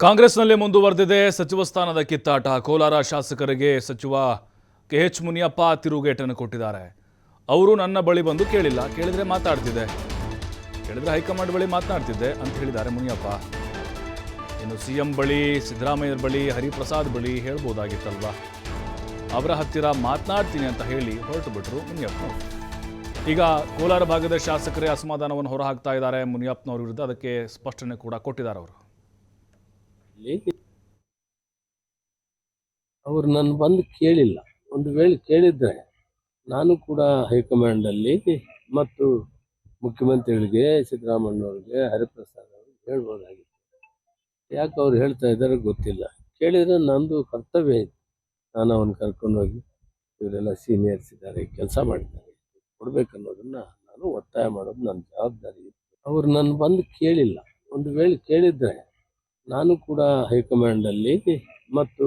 ಕಾಂಗ್ರೆಸ್ನಲ್ಲಿ ಮುಂದುವರೆದಿದೆ ಸಚಿವ ಸ್ಥಾನದ ಕಿತ್ತಾಟ. ಕೋಲಾರ ಶಾಸಕರಿಗೆ ಸಚಿವ KH ಮುನಿಯಪ್ಪ ತಿರುಗೇಟನ್ನು ಕೊಟ್ಟಿದ್ದಾರೆ. ಅವರು ನನ್ನ ಬಳಿ ಬಂದು ಕೇಳಿದ್ರೆ ಮಾತಾಡ್ತಿದ್ದೆ, ಕೇಳಿದ್ರೆ ಹೈಕಮಾಂಡ್ ಬಳಿ ಮಾತನಾಡ್ತಿದ್ದೆ ಅಂತ ಹೇಳಿದ್ದಾರೆ ಮುನಿಯಪ್ಪ. ಇನ್ನು CM ಬಳಿ, ಸಿದ್ದರಾಮಯ್ಯರ ಬಳಿ, ಹರಿಪ್ರಸಾದ್ ಬಳಿ ಹೇಳ್ಬೋದಾಗಿತ್ತಲ್ವಾ, ಅವರ ಹತ್ತಿರ ಮಾತನಾಡ್ತೀನಿ ಅಂತ ಹೇಳಿ ಹೊರಟು ಬಿಟ್ರು ಮುನಿಯಪ್ಪ. ಈಗ ಕೋಲಾರ ಭಾಗದ ಶಾಸಕರೇ ಅಸಮಾಧಾನವನ್ನು ಹೊರಹಾಕ್ತಾ ಇದ್ದಾರೆ ಮುನಿಯಪ್ಪನವ್ರ ವಿರುದ್ಧ. ಅದಕ್ಕೆ ಸ್ಪಷ್ಟನೆ ಕೂಡ ಕೊಟ್ಟಿದ್ದಾರೆ ಅವರು. ಅವರು ನನ್ನ ಬಂದು ಕೇಳಿಲ್ಲ. ಒಂದು ವೇಳೆ ಕೇಳಿದ್ರೆ ನಾನು ಕೂಡ ಹೈಕಮಾಂಡಲ್ಲಿ ಮತ್ತು ಮುಖ್ಯಮಂತ್ರಿಗಳಿಗೆ, ಸಿದ್ದರಾಮಯ್ಯವ್ರಿಗೆ, ಹರಿಪ್ರಸಾದ್ ಅವ್ರಿಗೆ ಹೇಳ್ಬೋದಾಗಿತ್ತು. ಯಾಕೆ ಅವ್ರು ಹೇಳ್ತಾ ಇದ್ದಾರೆ ಗೊತ್ತಿಲ್ಲ. ಕೇಳಿದ್ರೆ ನಂದು ಕರ್ತವ್ಯ ಇದೆ. ನಾನು ಅವನ್ನ ಕರ್ಕೊಂಡೋಗಿ ಇವರೆಲ್ಲ ಸೀನಿಯರ್ಸ್ ಇದ್ದಾರೆ, ಕೆಲಸ ಮಾಡಿದ್ದಾರೆ, ಕೊಡ್ಬೇಕನ್ನೋದನ್ನ ನಾನು ಒತ್ತಾಯ ಮಾಡೋದು ನನ್ನ ಜವಾಬ್ದಾರಿ ಇತ್ತು. ಅವ್ರು ನನ್ನ ಬಂದು ಕೇಳಿಲ್ಲ. ಒಂದು ವೇಳೆ ಕೇಳಿದ್ರೆ ನಾನು ಕೂಡ ಹೈಕಮಾಂಡಲ್ಲಿ ಮತ್ತು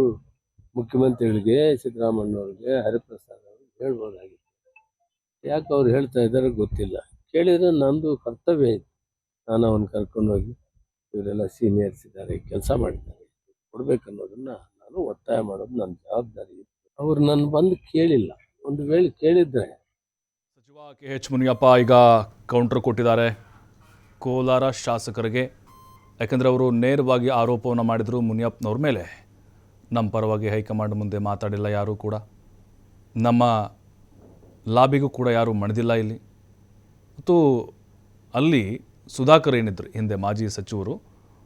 ಮುಖ್ಯಮಂತ್ರಿಗಳಿಗೆ, ಸಿದ್ದರಾಮಯ್ಯವ್ರಿಗೆ, ಹರಿಪ್ರಸಾದ್ ಅವ್ರಿಗೆ ಹೇಳ್ಬೋದಾಗಿತ್ತು. ಯಾಕೆ ಅವ್ರು ಹೇಳ್ತಾ ಇದ್ದಾರೆ ಗೊತ್ತಿಲ್ಲ. ಕೇಳಿದ್ರೆ ನಂದು ಕರ್ತವ್ಯ ಇದೆ. ನಾನು ಅವನ್ನ ಕರ್ಕೊಂಡೋಗಿ ಇವರೆಲ್ಲ ಸೀನಿಯರ್ಸ್ ಇದ್ದಾರೆ, ಕೆಲಸ ಮಾಡಿದ್ದಾರೆ, ಕೊಡ್ಬೇಕನ್ನೋದನ್ನ ನಾನು ಒತ್ತಾಯ ಮಾಡೋದು ನನ್ನ ಜವಾಬ್ದಾರಿ ಇತ್ತು. ಅವ್ರು ನನ್ನ ಬಂದು ಕೇಳಿಲ್ಲ. ಒಂದು ವೇಳೆ ಕೇಳಿದ್ರೆ. ಸಚಿವ KH ಮುನಿಯಪ್ಪ ಈಗ ಕೌಂಟರ್ ಕೊಟ್ಟಿದ್ದಾರೆ ಕೋಲಾರ ಶಾಸಕರಿಗೆ. ಯಾಕಂದರೆ ಅವರು ನೇರವಾಗಿ ಆರೋಪವನ್ನು ಮಾಡಿದರು ಮುನಿಯಪ್ಪನವ್ರ ಮೇಲೆ. ನಮ್ಮ ಪರವಾಗಿ ಹೈಕಮಾಂಡ್ ಮುಂದೆ ಮಾತಾಡಿಲ್ಲ ಯಾರೂ ಕೂಡ, ನಮ್ಮ ಲಾಬಿಗೂ ಕೂಡ ಯಾರೂ ಮಣಿದಿಲ್ಲ ಇಲ್ಲಿ. ಮತ್ತು ಅಲ್ಲಿ ಸುಧಾಕರ್ ಏನಿದ್ರು ಹಿಂದೆ ಮಾಜಿ ಸಚಿವರು,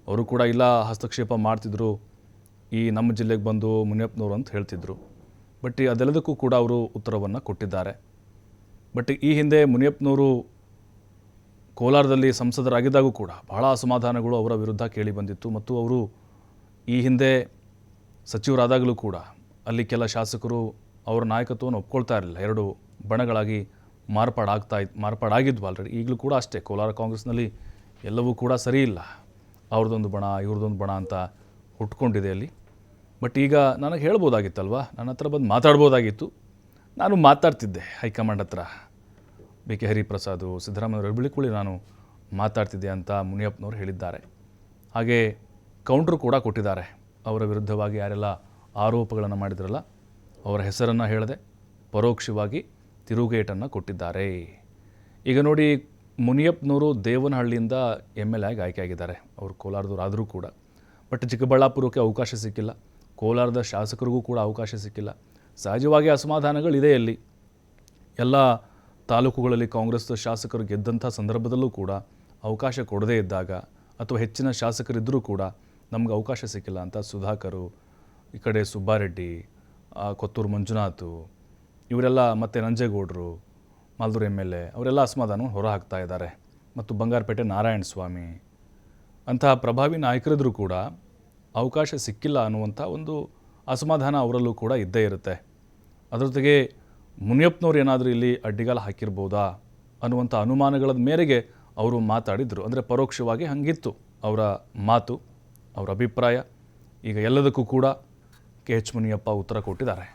ಅವರು ಕೂಡ ಇಲ್ಲ ಹಸ್ತಕ್ಷೇಪ ಮಾಡ್ತಿದ್ರು, ಈ ನಮ್ಮ ಜಿಲ್ಲೆಗೆ ಬಂದು ಮುನಿಯಪ್ಪನವರು ಅಂತ ಹೇಳ್ತಿದ್ರು. ಬಟ್ ಅದೆಲ್ಲದಕ್ಕೂ ಕೂಡ ಅವರು ಉತ್ತರವನ್ನು ಕೊಟ್ಟಿದ್ದಾರೆ. ಬಟ್ ಈ ಹಿಂದೆ ಮುನಿಯಪ್ಪನವರು ಕೋಲಾರದಲ್ಲಿ ಸಂಸದರಾಗಿದ್ದಾಗೂ ಕೂಡ ಬಹಳ ಅಸಮಾಧಾನಗಳು ಅವರ ವಿರುದ್ಧ ಕೇಳಿ ಬಂದಿತ್ತು. ಮತ್ತು ಅವರು ಈ ಹಿಂದೆ ಸಚಿವರಾದಾಗಲೂ ಕೂಡ ಅಲ್ಲಿ ಕೆಲ ಶಾಸಕರು ಅವರ ನಾಯಕತ್ವವನ್ನು ಒಪ್ಕೊಳ್ತಾ ಇರಲಿಲ್ಲ. ಎರಡು ಬಣಗಳಾಗಿ ಮಾರ್ಪಾಡಾಗಿದ್ವು ಆಲ್ರೆಡಿ. ಈಗಲೂ ಕೂಡ ಅಷ್ಟೇ, ಕೋಲಾರ ಕಾಂಗ್ರೆಸ್ನಲ್ಲಿ ಎಲ್ಲವೂ ಕೂಡ ಸರಿ ಇಲ್ಲ. ಅವ್ರದ್ದೊಂದು ಬಣ, ಇವ್ರದ್ದೊಂದು ಬಣ ಅಂತ ಹುಟ್ಕೊಂಡಿದೆ ಅಲ್ಲಿ. ಬಟ್ ಈಗ ನನಗೆ ಹೇಳ್ಬೋದಾಗಿತ್ತಲ್ವ, ನನ್ನ ಹತ್ರ ಬಂದು ಮಾತಾಡ್ಬೋದಾಗಿತ್ತು. ನಾನು ಮಾತಾಡ್ತಿದ್ದೆ ಹೈಕಮಾಂಡ್ ಹತ್ರ, BK ಹರಿಪ್ರಸಾದ್, ಸಿದ್ದರಾಮಯ್ಯ ಬಳಿ ನಾನು ಮಾತಾಡ್ತಿದ್ದೆ ಅಂತ ಮುನಿಯಪ್ಪನವರು ಹೇಳಿದ್ದಾರೆ. ಹಾಗೆ ಕೌಂಟ್ರು ಕೂಡ ಕೊಟ್ಟಿದ್ದಾರೆ. ಅವರ ವಿರುದ್ಧವಾಗಿ ಯಾರೆಲ್ಲ ಆರೋಪಗಳನ್ನು ಮಾಡಿದ್ರಲ್ಲ ಅವರ ಹೆಸರನ್ನು ಹೇಳದೆ ಪರೋಕ್ಷವಾಗಿ ತಿರುಗೇಟನ್ನು ಕೊಟ್ಟಿದ್ದಾರೆ. ಈಗ ನೋಡಿ, ಮುನಿಯಪ್ಪನವರು ದೇವನಹಳ್ಳಿಯಿಂದ MLA ಆಗಿ ಆಯ್ಕೆಯಾಗಿದ್ದಾರೆ. ಅವರು ಕೋಲಾರದವ್ರು ಆದರೂ ಕೂಡ. ಬಟ್ ಚಿಕ್ಕಬಳ್ಳಾಪುರಕ್ಕೆ ಅವಕಾಶ ಸಿಕ್ಕಿಲ್ಲ, ಕೋಲಾರದ ಶಾಸಕರಿಗೂ ಕೂಡ ಅವಕಾಶ ಸಿಕ್ಕಿಲ್ಲ. ಸಹಜವಾಗಿ ಅಸಮಾಧಾನಗಳಿದೆ ಅಲ್ಲಿ. ಎಲ್ಲ ತಾಲೂಕುಗಳಲ್ಲಿ ಕಾಂಗ್ರೆಸ್ ಶಾಸಕರು ಗೆದ್ದಂಥ ಸಂದರ್ಭದಲ್ಲೂ ಕೂಡ ಅವಕಾಶ ಕೊಡದೇ ಇದ್ದಾಗ, ಅಥವಾ ಹೆಚ್ಚಿನ ಶಾಸಕರಿದ್ದರೂ ಕೂಡ ನಮ್ಗೆ ಅವಕಾಶ ಸಿಕ್ಕಿಲ್ಲ ಅಂತ ಸುಧಾಕರು, ಈ ಕಡೆ ಸುಬ್ಬಾರೆಡ್ಡಿ, ಕೊತ್ತೂರು ಮಂಜುನಾಥ್, ಇವರೆಲ್ಲ, ಮತ್ತು ನಂಜೇಗೌಡರು, ಮಾಲ್ದೂರು MLA, ಅವರೆಲ್ಲ ಅಸಮಾಧಾನವನ್ನು ಹೊರಹಾಕ್ತಾ ಇದ್ದಾರೆ. ಮತ್ತು ಬಂಗಾರಪೇಟೆ ನಾರಾಯಣ ಸ್ವಾಮಿ ಅಂತಹ ಪ್ರಭಾವಿ ನಾಯಕರಿದ್ದರೂ ಕೂಡ ಅವಕಾಶ ಸಿಕ್ಕಿಲ್ಲ ಅನ್ನುವಂಥ ಒಂದು ಅಸಮಾಧಾನ ಅವರಲ್ಲೂ ಕೂಡ ಇದ್ದೇ ಇರುತ್ತೆ. ಅದರ ಜೊತೆಗೆ ಮುನಿಯಪ್ಪನವ್ರು ಏನಾದರೂ ಇಲ್ಲಿ ಅಡ್ಡಿಗಾಲ ಹಾಕಿರ್ಬೋದಾ ಅನ್ನುವಂಥ ಅನುಮಾನಗಳ ಮೇರೆಗೆ ಅವರು ಮಾತಾಡಿದರು. ಅಂದರೆ ಪರೋಕ್ಷವಾಗಿ ಹಂಗಿತ್ತು ಅವರ ಮಾತು, ಅವರ ಅಭಿಪ್ರಾಯ. ಈಗ ಎಲ್ಲದಕ್ಕೂ ಕೂಡ KH ಮುನಿಯಪ್ಪ ಉತ್ತರ ಕೊಟ್ಟಿದ್ದಾರೆ.